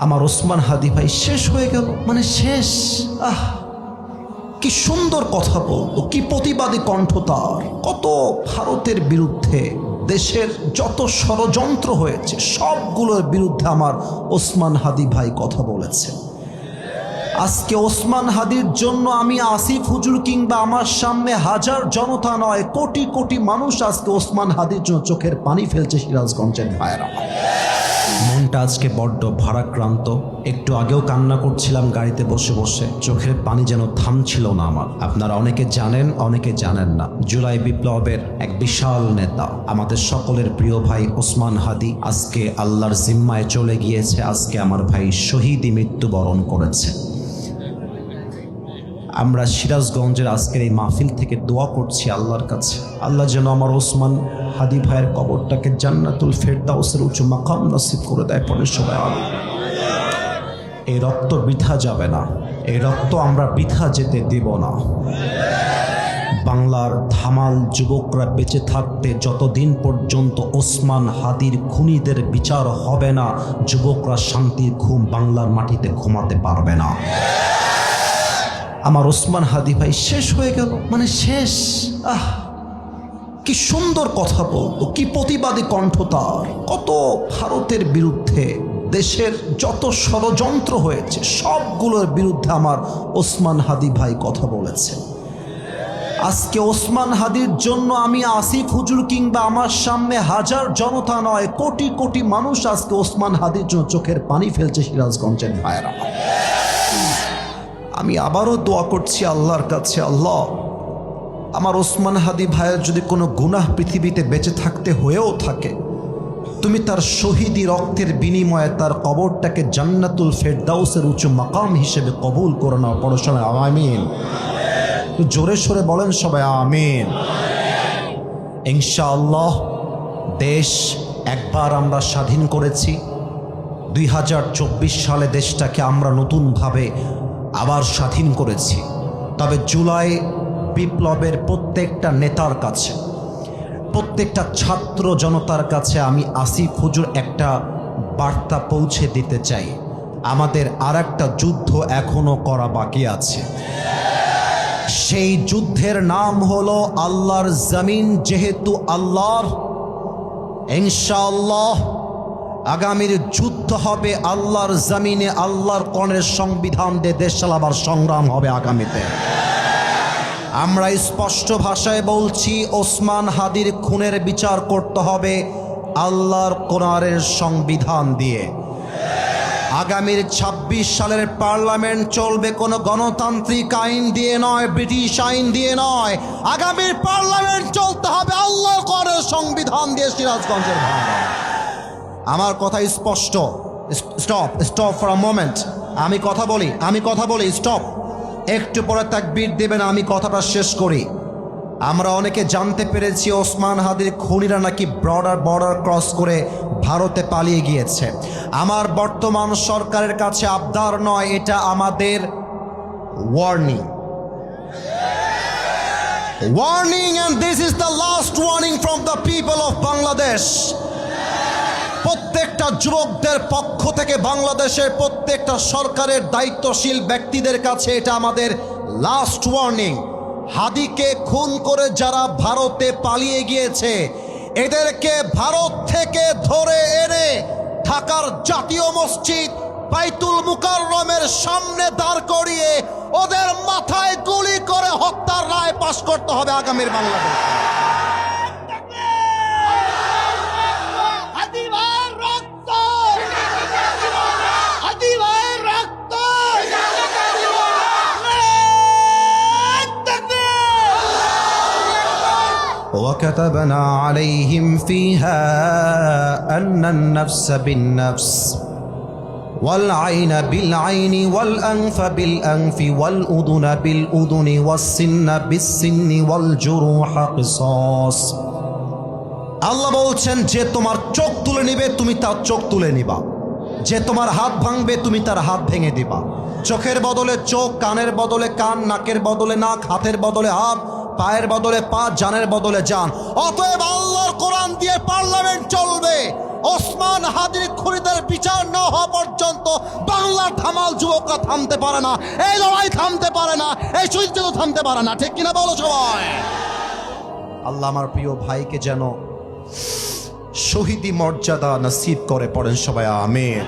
আমার ওসমান হাদি ভাই শেষ হয়ে গেল, মানে শেষ। কি সুন্দর কথা বলতো, কি প্রতিবাদী কণ্ঠ তার। কত ভারতের বিরুদ্ধে দেশের যত ষড়যন্ত্র হয়েছে সবগুলোর বিরুদ্ধে আমার ওসমান হাদি ভাই কথা বলেছে। আজকে ওসমান হাদির জন্য আমি আসিফ হুজুর কিংবা আমার সামনে হাজার জনতা নয়, কোটি কোটি মানুষ আজকে ওসমান হাদির জন্য চোখের পানি ফেলছে। সিরাজগঞ্জের ভাইরা, মনটা আজকে বড্ড ভারাক্রান্ত। একটু আগেও কান্না করছিলাম গাড়িতে বসে বসে, চোখের পানি যেন থামছিল না আমার। আপনারা অনেকে জানেন, অনেকে জানেন না, জুলাই বিপ্লবের এক বিশাল নেতা, আমাদের সকলের প্রিয় ভাই ওসমান হাদি আজকে আল্লাহর জিম্মায় চলে গিয়েছে। আজকে আমার ভাই শহীদি মৃত্যুবরণ করেছে। আমরা সিরাজগঞ্জের আজকের এই মাহফিল থেকে দোয়া করছি আল্লাহর কাছে, আল্লাহ যেন আমার ওসমান হাদি ভাইয়ের কবরটাকে জান্নাতুল ফেরদাউসের উঁচু মাকাম নসিব করে দেয়। পরে সবাই আমিন। এই রক্ত বৃথা যাবে না, এই রক্ত আমরা বৃথা যেতে দেব না। বাংলার ধামাল যুবকরা বেঁচে থাকতে যতদিন পর্যন্ত ওসমান হাদির খুনিদের বিচার হবে না, যুবকরা শান্তির ঘুম বাংলার মাটিতে ঘুমাতে পারবে না। আমার ওসমান হাদি ভাই শেষ হয়ে গেল, মানে শেষ। কি সুন্দর কথা বলতো, কি প্রতিবাদী কণ্ঠ তার। কত ভারতের বিরুদ্ধে দেশের যত ষড়যন্ত্র হয়েছে সবগুলোর বিরুদ্ধে আমার ওসমান হাদি ভাই কথা বলেছে। আজকে ওসমান হাদির জন্য আমি আসিফ হুজুর কিংবা আমার সামনে হাজার জনতা নয়, কোটি কোটি মানুষ আজকে ওসমান হাদির জন্য চোখের পানি ফেলছে। সিরাজগঞ্জের ভাইরা, আমি আবারও দোয়া করছি আল্লাহর কাছে, আল্লাহ আমার ওসমান হাদি ভাইয়ের যদি কোনো গুনাহ পৃথিবীতে বেঁচে থাকতে হয়েও থাকে, তুমি তার শহীদি রক্তের বিনিময়ে তার কবরটাকে জান্নাতুল ফেরদাউসের উঁচু মাকাম হিসেবে কবুল করে নাও। পড়ো সবাই আমিন। জোরে সোরে বলেন সবাই আমিন। ইনশাআল্লাহ দেশ একবার আমরা স্বাধীন করেছি। 2024 সালে দেশটাকে আমরা নতুনভাবে আবার স্বাধীন করেছি। তবে জুলাই বিপ্লবের প্রত্যেকটা নেতার কাছে, প্রত্যেকটা ছাত্র জনতার কাছে আমি আসিফ হুজুর একটা বার্তা পৌঁছে দিতে চাই। আমাদের আর একটা যুদ্ধ এখনো করা বাকি আছে। সেই যুদ্ধের নাম হলো আল্লাহর জমিন। যেহেতু আল্লাহর, ইনশাআল্লাহ আগামীর যুদ্ধ হবে আল্লাহর জমিনে। আল্লাহর কোরআনের সংবিধান দিয়ে দেশ চালাবার সংগ্রাম হবে আগামীতে। আমরা স্পষ্ট ভাষায় বলছি, ওসমান হাদির খুনের বিচার করতে হবে আল্লাহর কোরআনের সংবিধান দিয়ে। আগামীর 26 সালের পার্লামেন্ট চলবে কোনো গণতান্ত্রিক আইন দিয়ে নয়, ব্রিটিশ আইন দিয়ে নয়। আগামীর পার্লামেন্ট চলতে হবে আল্লাহর কোরআনের সংবিধান দিয়ে। সিরাজগঞ্জের ভাইরা, আমার কথা স্পষ্ট। Stop for a moment. আমি কথা বলি স্টপ। একটু পরে তাকবীর দেবেন, আমি কথাটা শেষ করি। আমরা অনেকে জানতে পেরেছি ওসমান হাদির খুনিরা নাকি বর্ডার ক্রস করে ভারতে পালিয়ে গিয়েছে। আমার বর্তমান সরকারের কাছে আবদার নয়, এটা আমাদের warning. And this is the last warning from the people of Bangladesh. প্রত্যেকটা যুবকদের পক্ষ থেকে বাংলাদেশের প্রত্যেকটা সরকারের দায়িত্বশীল ব্যক্তিদের কাছে এটা আমাদের লাস্ট ওয়ার্নিং। হাদিকে খুন করে যারা ভারতে পালিয়ে গিয়েছে, এদেরকে ভারত থেকে ধরে এনে ঢাকার জাতীয় মসজিদ বাইতুল মুকাররমের সামনে দাঁড় করিয়ে ওদের মাথায় গুলি করে হত্যার রায় পাশ করতে হবে আগামীর বাংলাদেশ। وكتبنا عليهم فيها أن النفس بالنفس والعين بالعين والأنف بالأنف والأذن بالأذن والسن بالسن والجروح قصاص। আল্লাহ বলছেন, যে তোমার চোখ তুলে নিবে তুমি তার চোখ তুলে নিবা, যে তোমার হাত ভাঙবে তুমি তার হাত ভেঙে দিবা। চোখের বদলে চোখ, কানের বদলে কান, নাকের বদলে নাক, হাতের বদলে হাত, পায়ের বদলে পা, জানের বদলে জান। অতএব আল্লাহর কোরআন দিয়ে পার্লামেন্ট চলবে, ওসমান হাদির খুনিদের বিচার না হওয়া পর্যন্ত বাংলার ধামাল যুবকরা থামতে পারে না, এই লড়াই থামতে পারে না, এই যুদ্ধ থামতে পারে না। ঠিক কিনা বলো সবাই? আল্লাহ আমার প্রিয় ভাইকে যেন শহীদি মর্যাদা নসিব করে, পড়েন সবাই আমিন।